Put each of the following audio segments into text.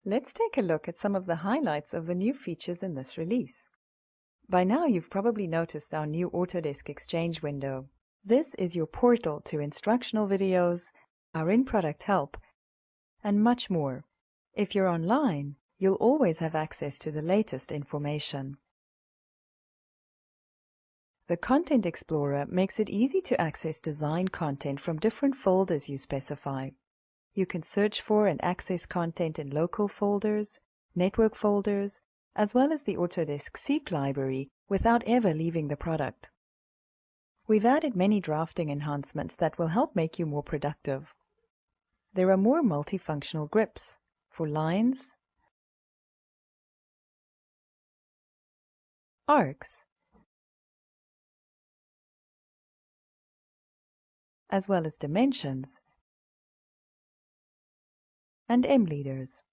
Let's take a look at some of the highlights of the new features in this release. By now you've probably noticed our new Autodesk Exchange window. This is your portal to instructional videos, our in-product help, and much more. If you're online, you'll always have access to the latest information. The Content Explorer makes it easy to access design content from different folders you specify. You can search for and access content in local folders, network folders, as well as the Autodesk Seek library without ever leaving the product. We've added many drafting enhancements that will help make you more productive. There are more multifunctional grips for lines, arcs, as well as dimensions and M-leaders.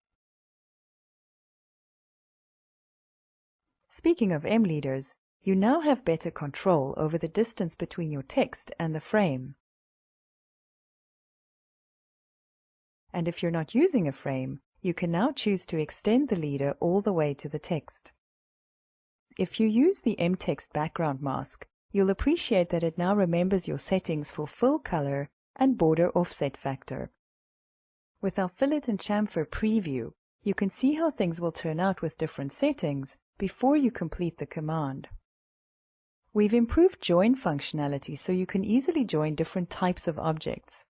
Speaking of M-leaders, you now have better control over the distance between your text and the frame. And if you're not using a frame, you can now choose to extend the leader all the way to the text. If you use the M-Text background mask, you'll appreciate that it now remembers your settings for fill color and border offset factor. With our fillet and chamfer preview, you can see how things will turn out with different settings before you complete the command. We've improved join functionality so you can easily join different types of objects.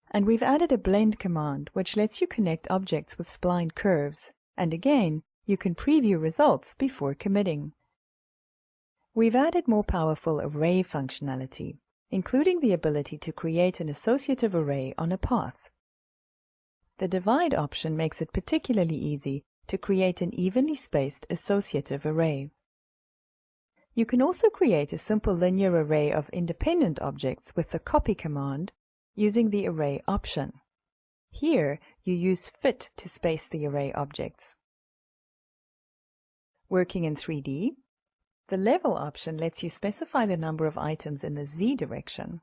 And we've added a blend command which lets you connect objects with spline curves, and again, you can preview results before committing. We've added more powerful array functionality, including the ability to create an associative array on a path. The divide option makes it particularly easy to create an evenly spaced associative array. You can also create a simple linear array of independent objects with the copy command using the array option. Here, you use fit to space the array objects. Working in 3D, the level option lets you specify the number of items in the Z direction.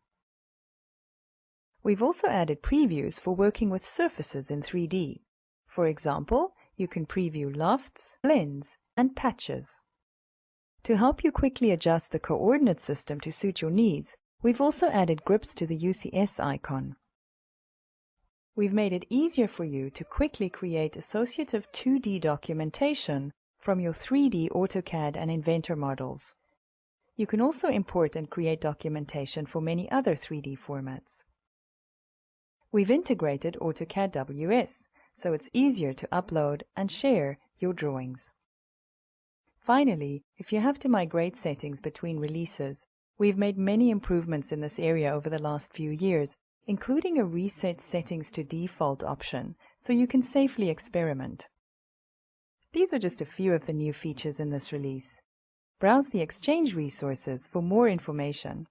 We've also added previews for working with surfaces in 3D. For example, you can preview lofts, blends, and patches. To help you quickly adjust the coordinate system to suit your needs, we've also added grips to the UCS icon. We've made it easier for you to quickly create associative 2D documentation from your 3D AutoCAD and Inventor models. You can also import and create documentation for many other 3D formats. We've integrated AutoCAD WS, so it's easier to upload and share your drawings. Finally, if you have to migrate settings between releases, we've made many improvements in this area over the last few years, including a reset settings to default option, so you can safely experiment. These are just a few of the new features in this release. Browse the Exchange resources for more information.